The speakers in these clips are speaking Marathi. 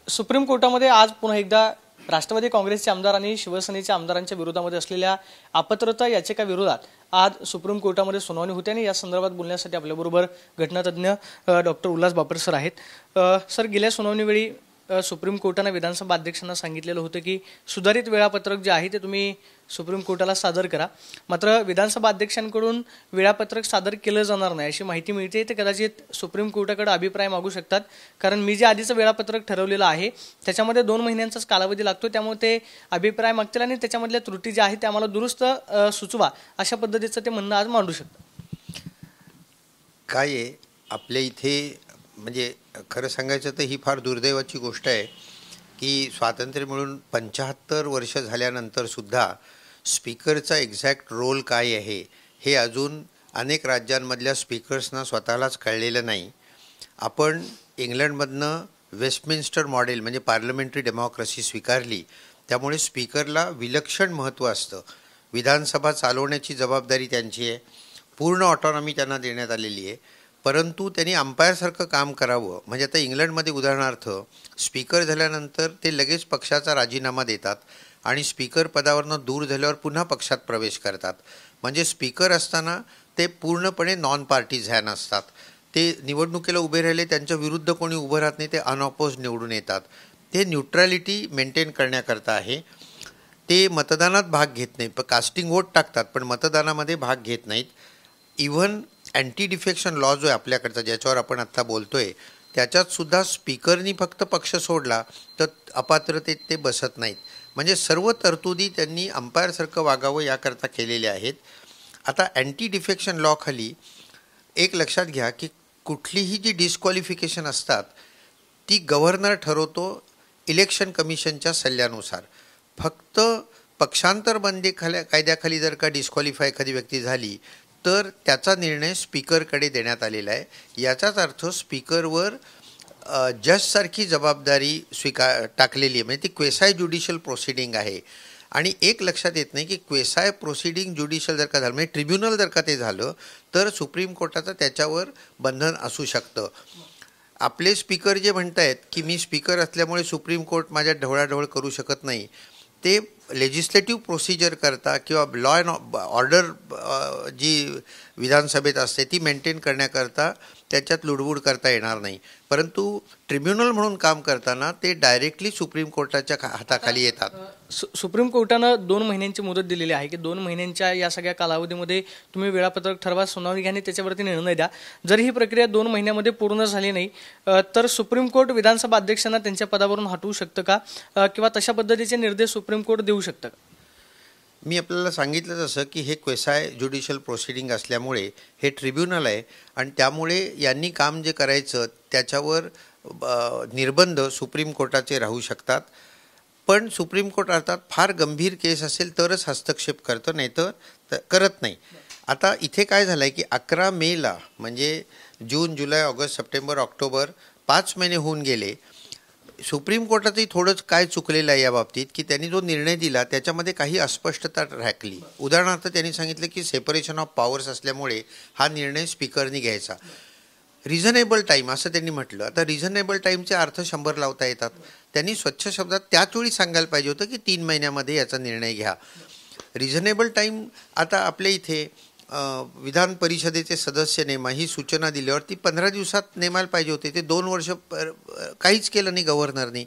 सुप्रीम कोर्टामध्ये आज पुन्हा एकदा राष्ट्रवादी काँग्रेसचे आमदार आणि शिवसेनेच्या आमदारांच्या विरोधामध्ये असलेल्या अपात्रता याचिकाविरोधात आज सुप्रीम कोर्टामध्ये सुनावणी होते आणि या संदर्भात बोलण्यासाठी आपल्याबरोबर घटनातज्ञ डॉक्टर उल्हास बापर सर आहेत। सर, गेल्या सुनावणीवेळी सुप्रीम कोर्टाने विधानसभा अध्यक्षांना सांगितलेलं होतं की सुधारित वेळापत्रक जे आहे ते तुम्ही सुप्रीम कोर्टाला सादर करा, मात्र विधानसभा अध्यक्षांकडून वेळापत्रक सादर केलं जाणार नाही अशी माहिती मिळते। ते कदाचित सुप्रीम कोर्टाकडे अभिप्राय मागू शकतात, कारण मी जे आधीचं वेळापत्रक ठरवलेलं आहे त्याच्यामध्ये 2 महिन्यांचाच कालावधी लागतो, त्यामुळे ते अभिप्राय मागतील आणि त्याच्यामधल्या त्रुटी ज्या आहेत त्या आम्हाला दुरुस्त सुचवा अशा पद्धतीचं ते म्हणणं आज मांडू शकतात। काय आहे आपल्या इथे, म्हणजे खरं सांगायचं तर ही फार दुर्दैवाची गोष्ट आहे की स्वातंत्र्य मिळून 75 वर्ष झाल्यानंतर सुद्धा स्पीकरचा एक्झॅक्ट रोल काय आहे हे अजून अनेक राज्यांमधल्या स्पीकर्सना स्वतःलाच कळलेलं नाही। आपण इंग्लंडमधनं वेस्टमिन्स्टर मॉडेल म्हणजे पार्लमेंटरी डेमोक्रेसी स्वीकारली, त्यामुळे स्पीकरला विलक्षण महत्त्व असतं। विधानसभा चालवण्याची जबाबदारी त्यांची आहे, पूर्ण ऑटॉनॉमी त्यांना देण्यात आलेली आहे, परंतु त्यांनी अंपायरसारखं काम करावं। म्हणजे आता इंग्लंडमध्ये उदाहरणार्थ स्पीकर झाल्यानंतर ते लगेच पक्षाचा राजीनामा देतात आणि स्पीकर पदावरनं दूर झाल्यावर पुन्हा पक्षात प्रवेश करतात। म्हणजे स्पीकर असताना ते पूर्णपणे नॉन पार्टिझॅन असतात। ते निवडणुकीला उभे राहिले, त्यांच्या विरुद्ध कोणी उभं राहत नाही, ते अनऑपोज निवडून येतात। ते न्यूट्रॅलिटी मेंटेन करण्याकरता आहे। ते मतदानात भाग घेत नाहीत, कास्टिंग वोट टाकतात पण मतदानामध्ये भाग घेत नाहीत। इव्हन अँटी डिफेक्शन लॉ जो आहे आपल्याकडचा, ज्याच्यावर आपण आत्ता बोलतोय, त्याच्यात सुद्धा स्पीकरनी फक्त पक्ष सोडला तर अपात्रतेत ते बसत नाहीत। म्हणजे सर्व तरतुदी त्यांनी अंपायरसारखं वागावं याकरता केलेल्या आहेत। आता अँटी डिफेक्शन लॉ खाली एक लक्षात घ्या की कुठलीही जी डिस्क्वालिफिकेशन असतात ती गव्हर्नर ठरवतो इलेक्शन कमिशनच्या सल्ल्यानुसार। फक्त पक्षांतर बंदी कायद्याखाली जर का डिस्क्वालिफाय एखादी व्यक्ती झाली तर त्याचा निर्णय स्पीकरकडे देण्यात आलेला आहे। याचाच अर्थ स्पीकरवर जजसारखी जबाबदारी टाकलेली आहे, म्हणजे ती क्वेसाय ज्युडिशियल प्रोसिडिंग आहे। आणि एक लक्षात येत नाही की क्वेसाय प्रोसिडिंग ज्युडिशियल जर का झालं, म्हणजे ट्रिब्युनल जर का ते झालं तर सुप्रीम कोर्टाचं त्याच्यावर बंधन असू शकतं। आपले स्पीकर जे म्हणत आहेत की मी स्पीकर असल्यामुळे सुप्रीम कोर्ट माझ्या ढवळाढवळ करू शकत नाही, ते लेजिस्लेटिव्ह प्रोसिजर करता किंवा लॉ अँड ऑर्डर जी विधानसभेत असते ती मेंटेन करण्याकरता त्याच्यात लुडबुड करता येणार नाही। परंतु ट्रिब्युनल म्हणून काम करताना ते डायरेक्टली सुप्रीम कोर्टाच्या हाताखाली येतात। सुप्रीम कोर्टानं 2 महिन्यांची मुदत दिलेली आहे की 2 महिन्यांच्या या सगळ्या कालावधीमध्ये तुम्ही वेळापत्रक ठरवा, सुनावणी घ्या आणि त्याच्यावरती निर्णय द्या। जर ही प्रक्रिया 2 महिन्यामध्ये पूर्ण झाली नाही तर सुप्रीम कोर्ट विधानसभा अध्यक्षांना त्यांच्या पदावरून हटवू शकतं का, किंवा तशा पद्धतीचे निर्देश सुप्रीम कोर्ट देऊ शकतं का? मी आपल्याला सांगितलं तसं की हे क्वेसाय ज्युडिशियल प्रोसिडिंग असल्यामुळे हे ट्रिब्युनल आहे आणि त्यामुळे यांनी काम जे करायचं त्याच्यावर निर्बंध सुप्रीम कोर्टाचे राहू शकतात। पण सुप्रीम कोर्ट अर्थात फार गंभीर केस असेल तरच हस्तक्षेप करतं, नाही तर करत नाही। आता इथे काय झालं आहे की 11 मेला, म्हणजे जून, जुलै, ऑगस्ट, सप्टेंबर, ऑक्टोबर 5 महिने होऊन गेले। सुप्रीम कोर्टाचंही थोडंच काय चुकलेलं आहे या बाबतीत की त्यांनी जो निर्णय दिला त्याच्यामध्ये काही अस्पष्टता राखली। उदाहरणार्थ त्यांनी सांगितलं की सेपरेशन ऑफ पॉवर्स असल्यामुळे हा निर्णय स्पीकरनी घ्यायचा। रिझनेबल टाईम असं त्यांनी म्हटलं। आता रिझनेबल टाईमचे अर्थ 100 लावता येतात। त्यांनी स्वच्छ शब्दात त्याच वेळी सांगायला पाहिजे होतं की 3 महिन्यामध्ये याचा निर्णय घ्या। रिझनेबल टाईम आता आपल्या इथे विधान परिषदेचे सदस्य नेमा ही सूचना दिल्यावर ती 15 दिवसात नेमायला पाहिजे होते, ते 2 वर्ष काहीच केलं नाही गव्हर्नरनी।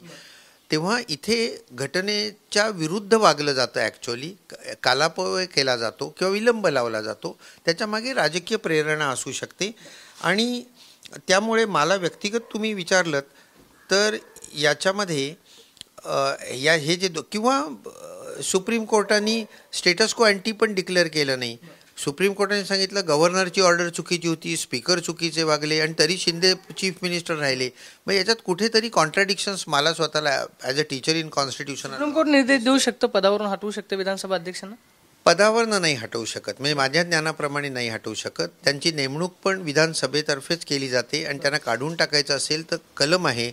तेव्हा इथे घटनेच्या विरुद्ध वागलं जातं, ॲक्च्युअली कालापव्यय केला जातो किंवा विलंब लावला जातो, त्याच्यामागे राजकीय प्रेरणा असू शकते। आणि त्यामुळे मला व्यक्तिगत तुम्ही विचारलं तर याच्यामध्ये हे जे किंवा सुप्रीम कोर्टाने स्टेटस को अँटी पण डिक्लेअर केलं नाही। सुप्रीम कोर्टाने सांगितलं गव्हर्नरची ऑर्डर चुकीची होती, स्पीकर चुकीचे वागले आणि तरी शिंदे चीफ मिनिस्टर राहिले। मग याच्यात कुठेतरी कॉन्ट्राडिक्शन्स मला स्वतःला as a teacher in constitution supreme court निर्देश देऊ शकतं, पदावरून हटवू शकते विधानसभा अध्यक्षांना? पदावरनं नाही हटवू शकत, म्हणजे माझ्या ज्ञानाप्रमाणे नाही हटवू शकत। त्यांची नेमणूक पण विधानसभेतर्फेच केली जाते आणि त्यांना काढून टाकायचं असेल तर कलम आहे,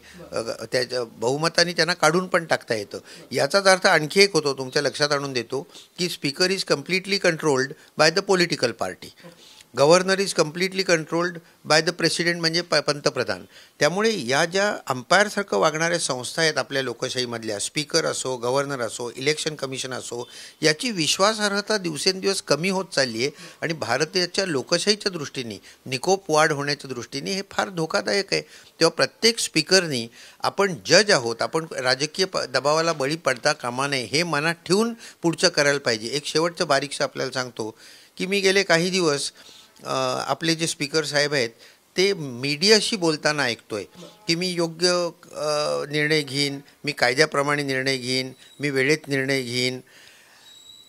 त्या बहुमताने त्यांना काढून पण टाकता येतं। याचाच अर्थ आणखी एक होतो, तुमच्या लक्षात आणून देतो की speaker is completely controlled by the political party. Governor is completely controlled by the president, म्हणजे पंतप्रधान. त्यामुळे या ज्या अंपायरसारखं वागणाऱ्या संस्था आहेत आपल्या लोकशाहीमधल्या, स्पीकर असो, गव्हर्नर असो, इलेक्शन कमिशन असो, याची विश्वासार्हता दिवसेंदिवस कमी होत चालली आहे. आणि भारताच्या लोकशाहीच्या दृष्टीने, निकोप वाढ होण्याच्या दृष्टीने हे फार धोकादायक आहे. तेव्हा प्रत्येक स्पीकरनी आपण जज आहोत, आपण राजकीय दबावाला बळी पडता कामा नये हे मनात ठेवून पुढचं करायला पाहिजे. एक शेवटचं बारीकसं आपल्याला सांगतो की मी गेले काही दिवस आपले जे स्पीकर साहेब आहेत ते मीडियाशी बोलताना ऐकतोय की मी योग्य निर्णय घेईन, मी कायद्याप्रमाणे निर्णय घेईन, मी वेळेत निर्णय घेईन.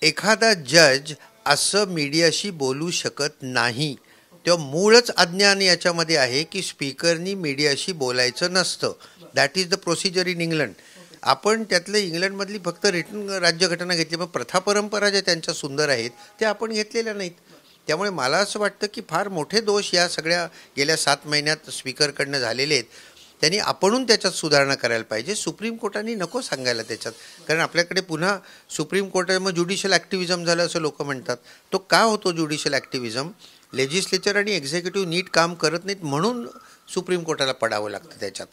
एखादा जज असं मीडियाशी बोलू शकत नाही. तेव्हा मूळच अज्ञान याच्यामध्ये आहे की स्पीकरनी मीडियाशी बोलायचं नसतं. That is the procedure in England. आपण त्यातलं इंग्लंडमधली फक्त रिटन राज्यघटना घेतली, पण प्रथा परंपरा ज्या त्यांच्या सुंदर आहेत त्या आपण घेतलेल्या नाहीत. त्यामुळे मला असं वाटतं की फार मोठे दोष या सगळ्या गेल्या 7 महिन्यात स्पीकरकडनं झालेले आहेत. त्यांनी आपणहून त्याच्यात सुधारणा करायला पाहिजे. सुप्रीम कोर्टाने नको सांगायला त्याच्यात, कारण आपल्याकडे पुन्हा सुप्रीम कोर्टामध्ये ज्युडिशियल ॲक्टिव्हिजम झालं असं लोक म्हणतात. तो का होतो ज्युडिशियल ॲक्टिव्हिजम? लेजिस्लेचर आणि एक्झिक्युटिव्ह नीट काम करत नाहीत म्हणून सुप्रीम कोर्टाला पडावं लागतं त्याच्यात.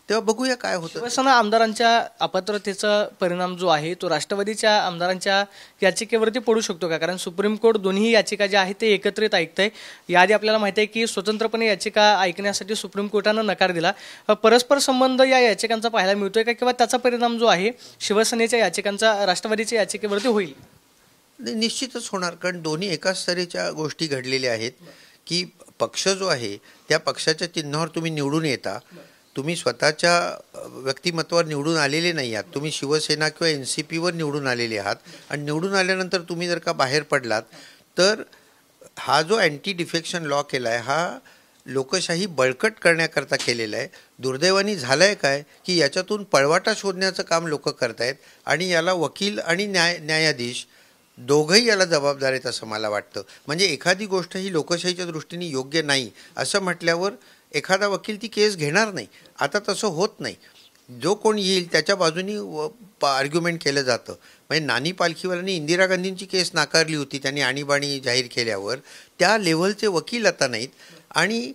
तेव्हा बघूया काय होतं. शिवसेना आमदारांच्या अपात्रतेचा परिणाम जो आहे तो राष्ट्रवादीच्या आमदारांच्या याचिकेवरती पडू शकतो का? कारण सुप्रीम कोर्ट दोन्ही याचिका ज्या आहेत ते एकत्रित ऐकतंय. याआधी आपल्याला माहिती आहे की स्वतंत्रपणे याचिका ऐकण्यासाठी सुप्रीम कोर्टानं नकार दिला. परस्पर संबंध या याचिकांचा पाहायला मिळतोय का, किंवा त्याचा परिणाम जो आहे शिवसेनेच्या याचिकांचा राष्ट्रवादीच्या याचिकेवरती होईल? निश्चितच होणार, कारण दोन्ही एकाच तऱ्हेच्या गोष्टी घडलेल्या आहेत की पक्ष जो आहे त्या पक्षाच्या चिन्हावर तुम्ही निवडून येता. तुम्ही स्वतःच्या व्यक्तिमत्वावर निवडून आलेले नाही आहात, तुम्ही शिवसेना किंवा NCPवर निवडून आलेले आहात. आणि निवडून आल्यानंतर तुम्ही जर का बाहेर पडलात तर हा जो अँटी डिफेक्शन लॉ केला आहे हा लोकशाही बळकट करण्याकरता केलेला आहे. दुर्दैवाने झालं आहे काय की याच्यातून पळवाटा शोधण्याचं काम लोक करत आहेत आणि याला वकील आणि न्यायाधीश दोघंही याला जबाबदार आहेत असं मला वाटतं. म्हणजे एखादी गोष्ट ही लोकशाहीच्या दृष्टीने योग्य नाही असं म्हटल्यावर एखादा वकील ती केस घेणार नाही. आता तसं होत नाही. जो कोण येईल त्याच्या बाजूनी आर्ग्युमेंट केलं जातं. म्हणजे नानी पालखीवाल्यांनी इंदिरा गांधींची केस नाकारली होती त्यांनी आणीबाणी जाहीर केल्यावर. त्या लेव्हलचे वकील आता नाहीत. आणि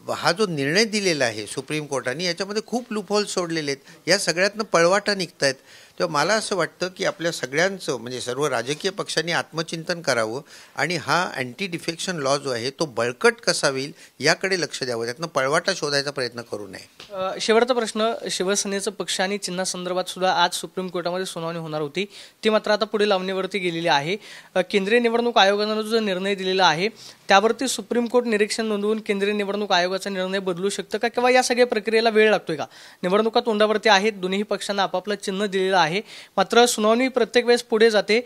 हा जो निर्णय दिलेला आहे सुप्रीम कोर्टाने याच्यामध्ये खूप लूपहोल्स सोडलेले आहेत. या सगळ्यातनं पळवाटा निघत आहेत. तेव्हा मला असं वाटतं की आपल्या सगळ्यांचं म्हणजे सर्व राजकीय पक्षांनी आत्मचिंतन करावं आणि हा अँटी डिफेक्शन लॉ जो आहे तो बळकट कसा होईल याकडे लक्ष द्यावं. त्यातनं पळवाटा शोधायचा प्रयत्न करू नये. शेवटचा प्रश्न, शिवसेनेचं पक्ष आणि चिन्हासंदर्भात सुद्धा आज सुप्रीम कोर्टामध्ये सुनावणी होणार होती, ती मात्र आता पुढे लावणीवरती गेलेली आहे. केंद्रीय निवडणूक आयोगानं जो निर्णय दिलेला आहे त्यावरती सुप्रीम कोर्ट निरीक्षण नोंदवून केंद्रीय निवडणूक आयोगाचा निर्णय बदलू शकतं का, किंवा या सगळ्या प्रक्रियेला वेळ लागतोय का? निवडणुका तोंडावरती आहेत, दोन्ही पक्षांना आपापलं चिन्ह दिलेलं आहे, मात्र सुनावणी प्रत्येक वेळेस पुढे जाते.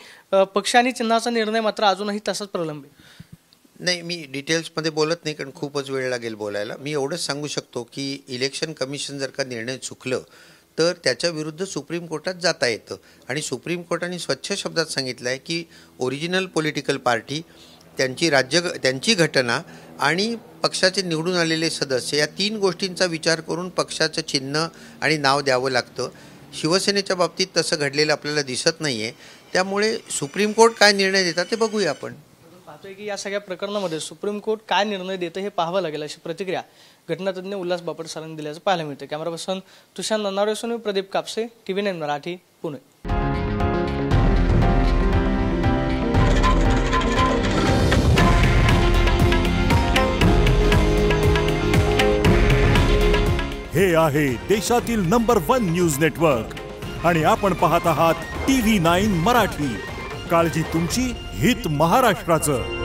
पक्ष आणि चिन्हाचा निर्णय मात्र अजूनही तसाच प्रलंबित. नाही, मी डिटेल्समध्ये बोलत नाही कारण खूपच वेळ लागेल बोलायला. मी एवढंच सांगू शकतो की इलेक्शन कमिशन जर का निर्णय चुकलं तर त्याच्या विरुद्ध सुप्रीम कोर्टात जाता येतं. आणि सुप्रीम कोर्टाने स्वच्छ शब्दात सांगितलं आहे की ओरिजिनल पॉलिटिकल पार्टी, त्यांची घटना आणि पक्षाचे निवडून आलेले सदस्य या 3 गोष्टींचा विचार करून पक्षाचं चिन्ह आणि नाव द्यावं लागतं. शिवसेनेच्या बाबतीत तसं घडलेलं आपल्याला दिसत नाही आहे. त्यामुळे सुप्रीम कोर्ट काय निर्णय देतात ते बघूया. आपण पाहतोय की या सगळ्या प्रकरणामध्ये सुप्रीम कोर्ट काय निर्णय देतं हे पाहावं लागेल, अशी प्रतिक्रिया घटनातज्ञ उल्हास बापट सरांनी दिल्याचं पाहायला मिळतं. कॅमेरा पर्सन तुषार नन्नावरेसोनी प्रदीप कापसे, TV9 मराठी, पुणे. हे आहे देशातील नंबर 1 न्यूज नेटवर्क आणि आपण पाहत आहात TV9 मराठी. काळजी तुमची, हित महाराष्ट्राचं.